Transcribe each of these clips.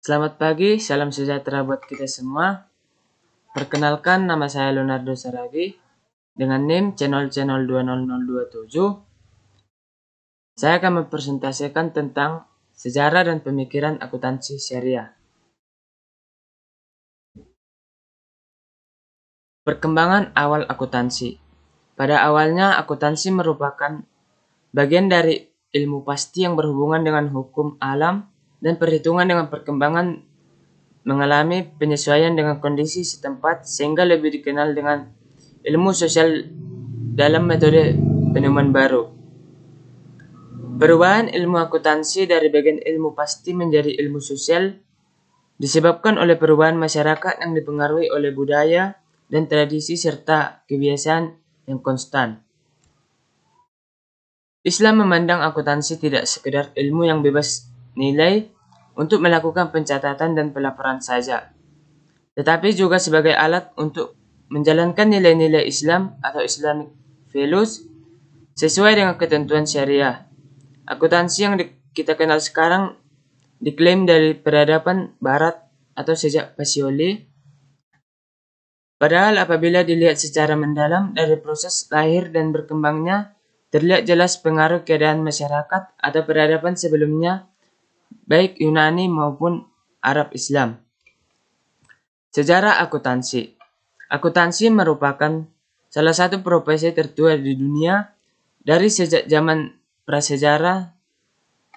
Selamat pagi, salam sejahtera buat kita semua. Perkenalkan, nama saya Leonardo Saragi dengan NIM channel 20027. Saya akan mempresentasikan tentang sejarah dan pemikiran akuntansi syariah. Perkembangan awal akuntansi. Pada awalnya, akuntansi merupakan bagian dari ilmu pasti yang berhubungan dengan hukum alam dan perhitungan dengan perkembangan mengalami penyesuaian dengan kondisi setempat sehingga lebih dikenal dengan ilmu sosial dalam metode penemuan baru. Perubahan ilmu akuntansi dari bagian ilmu pasti menjadi ilmu sosial disebabkan oleh perubahan masyarakat yang dipengaruhi oleh budaya dan tradisi serta kebiasaan yang konstan. Islam memandang akuntansi tidak sekedar ilmu yang bebas nilai untuk melakukan pencatatan dan pelaporan saja, tetapi juga sebagai alat untuk menjalankan nilai-nilai Islam atau Islamic values sesuai dengan ketentuan syariah. Akuntansi yang kita kenal sekarang diklaim dari peradaban barat atau sejak Pacioli. Padahal apabila dilihat secara mendalam dari proses lahir dan berkembangnya, terlihat jelas pengaruh keadaan masyarakat atau peradaban sebelumnya, baik Yunani maupun Arab Islam. Sejarah akuntansi. Akuntansi merupakan salah satu profesi tertua di dunia. Dari sejak zaman prasejarah,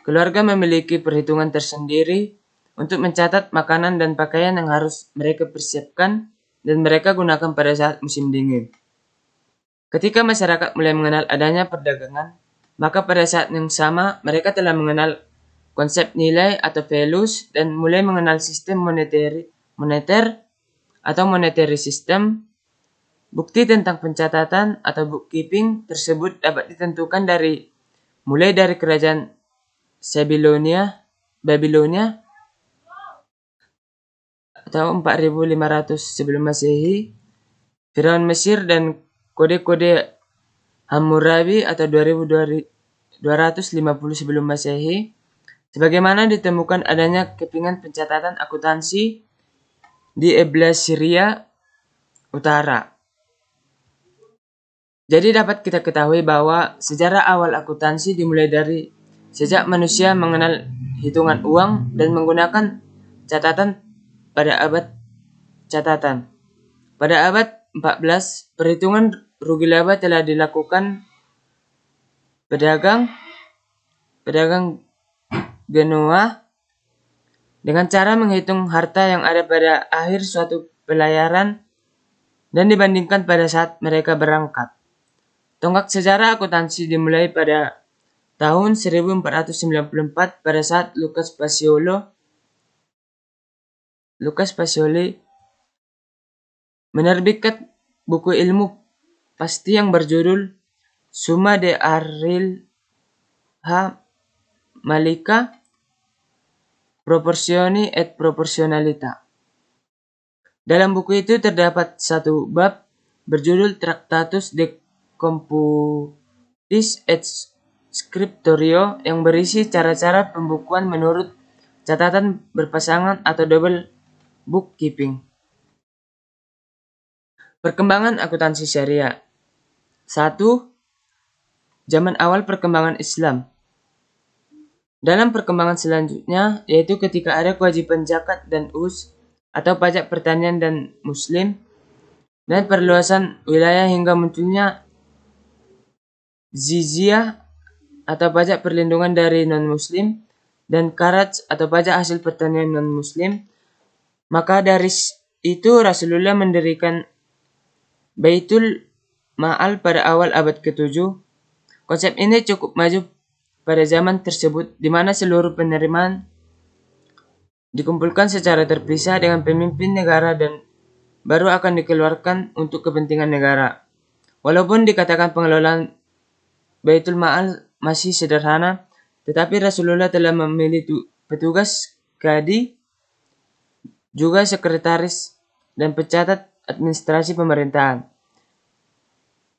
keluarga memiliki perhitungan tersendiri untuk mencatat makanan dan pakaian yang harus mereka persiapkan dan mereka gunakan pada saat musim dingin. Ketika masyarakat mulai mengenal adanya perdagangan, maka pada saat yang sama mereka telah mengenal konsep nilai atau values dan mulai mengenal sistem moneter atau monetary system. Bukti tentang pencatatan atau bookkeeping tersebut dapat ditentukan mulai dari kerajaan Babilonia atau 4500 sebelum Masehi, Firaun Mesir dan kode-kode Hammurabi atau 2250 sebelum Masehi, sebagaimana ditemukan adanya kepingan pencatatan akuntansi di Eblas Syria Utara. Jadi dapat kita ketahui bahwa sejarah awal akuntansi dimulai dari sejak manusia mengenal hitungan uang dan menggunakan catatan pada abad catatan. Pada abad 14, perhitungan rugi laba telah dilakukan pedagang Genoa dengan cara menghitung harta yang ada pada akhir suatu pelayaran dan dibandingkan pada saat mereka berangkat. Tonggak sejarah akuntansi dimulai pada tahun 1494 pada saat Lucas Pacioli menerbitkan buku ilmu pasti yang berjudul Summa de Arilha Malika Proportioni et Proportionalita. Dalam buku itu terdapat satu bab berjudul Tractatus de Computis et Scriptorio yang berisi cara-cara pembukuan menurut catatan berpasangan atau double bookkeeping. Perkembangan akuntansi syariah. 1. Zaman awal perkembangan Islam. Dalam perkembangan selanjutnya, yaitu ketika ada kewajiban zakat dan atau pajak pertanian dan muslim, dan perluasan wilayah hingga munculnya jizyah atau pajak perlindungan dari non-muslim dan kharaj atau pajak hasil pertanian non-muslim, maka dari itu Rasulullah mendirikan Baitul Ma'al pada awal abad ke-7. Konsep ini cukup maju pada zaman tersebut di mana seluruh penerimaan dikumpulkan secara terpisah dengan pemimpin negara dan baru akan dikeluarkan untuk kepentingan negara. Walaupun dikatakan pengelolaan Baitul Ma'al masih sederhana, tetapi Rasulullah telah memilih petugas kadi, juga sekretaris dan pencatat administrasi pemerintahan.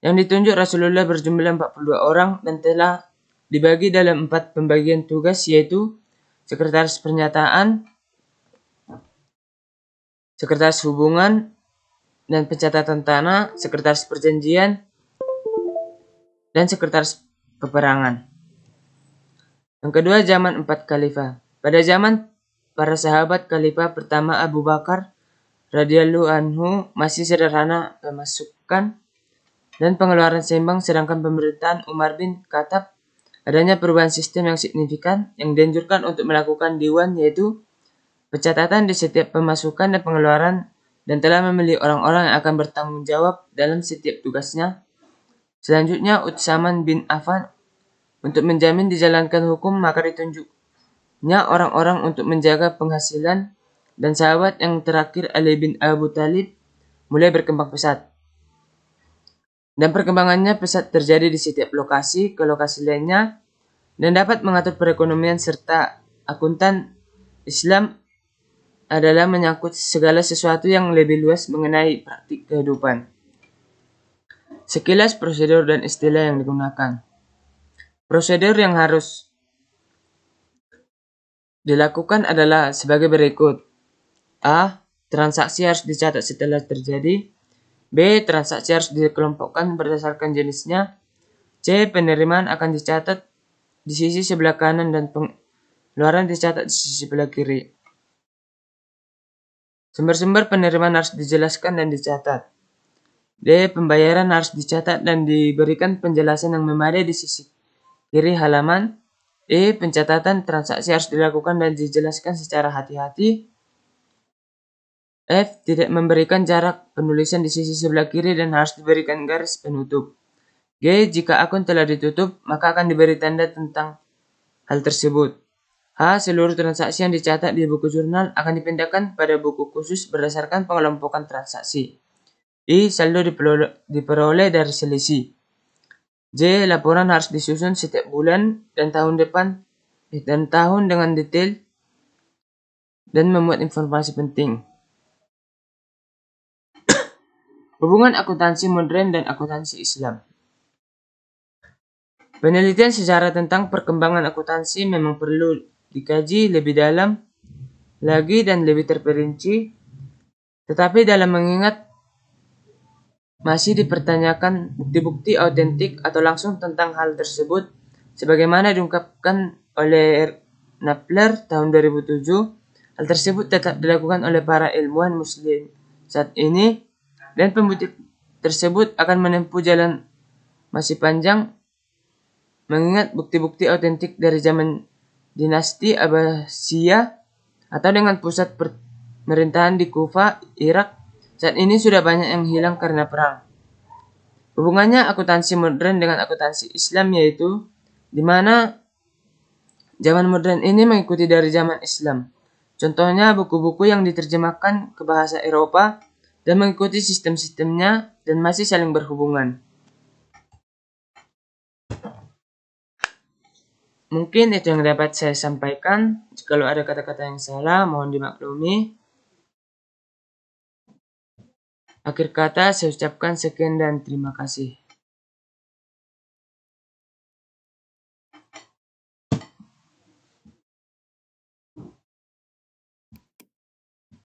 Yang ditunjuk Rasulullah berjumlah 42 orang dan telah dibagi dalam 4 pembagian tugas, yaitu sekretaris pernyataan, sekretaris hubungan dan pencatatan tanah, sekretaris perjanjian, dan sekretaris peperangan. Yang kedua, zaman 4 khalifah. Pada zaman para sahabat, khalifah pertama Abu Bakar radhiyallahu anhu masih sederhana pemasukan dan pengeluaran seimbang, sedangkan pemerintahan Umar bin Khattab adanya perubahan sistem yang signifikan yang dianjurkan untuk melakukan diwan, yaitu pencatatan di setiap pemasukan dan pengeluaran, dan telah memilih orang-orang yang akan bertanggung jawab dalam setiap tugasnya. Selanjutnya, Utsman bin Affan untuk menjamin dijalankan hukum, maka ditunjuknya orang-orang untuk menjaga penghasilan, dan sahabat yang terakhir Ali bin Abu Thalib mulai berkembang pesat. Dan perkembangannya pesat terjadi di setiap lokasi ke lokasi lainnya, dan dapat mengatur perekonomian serta akuntan Islam adalah menyangkut segala sesuatu yang lebih luas mengenai praktik kehidupan. Sekilas prosedur dan istilah yang digunakan. Prosedur yang harus dilakukan adalah sebagai berikut. A. Transaksi harus dicatat setelah terjadi. B. Transaksi harus dikelompokkan berdasarkan jenisnya. C. Penerimaan akan dicatat di sisi sebelah kanan dan pengeluaran dicatat di sisi sebelah kiri. Sumber-sumber penerimaan harus dijelaskan dan dicatat. D. Pembayaran harus dicatat dan diberikan penjelasan yang memadai di sisi kiri halaman. E. Pencatatan transaksi harus dilakukan dan dijelaskan secara hati-hati. F. Tidak memberikan jarak penulisan di sisi sebelah kiri dan harus diberikan garis penutup. G. Jika akun telah ditutup, maka akan diberi tanda tentang hal tersebut. H. Seluruh transaksi yang dicatat di buku jurnal akan dipindahkan pada buku khusus berdasarkan pengelompokan transaksi. I. Saldo diperoleh dari selisih. J. Laporan harus disusun setiap bulan dan tahun dengan detail dan memuat informasi penting. Hubungan akuntansi modern dan akuntansi Islam. Penelitian sejarah tentang perkembangan akuntansi memang perlu dikaji lebih dalam lagi dan lebih terperinci, tetapi dalam mengingat masih dipertanyakan bukti-bukti autentik atau langsung tentang hal tersebut, sebagaimana diungkapkan oleh Napler tahun 2007. Hal tersebut tetap dilakukan oleh para ilmuwan Muslim saat ini, dan pembuktian tersebut akan menempuh jalan masih panjang, mengingat bukti-bukti autentik dari zaman dinasti Abbasiyah atau dengan pusat pemerintahan di Kufa, Irak, saat ini sudah banyak yang hilang karena perang. Hubungannya akuntansi modern dengan akuntansi Islam, yaitu di mana zaman modern ini mengikuti dari zaman Islam. Contohnya buku-buku yang diterjemahkan ke bahasa Eropa dan mengikuti sistem-sistemnya dan masih saling berhubungan. Mungkin itu yang dapat saya sampaikan. Jikalau ada kata-kata yang salah, mohon dimaklumi. Akhir kata, saya ucapkan sekian dan terima kasih.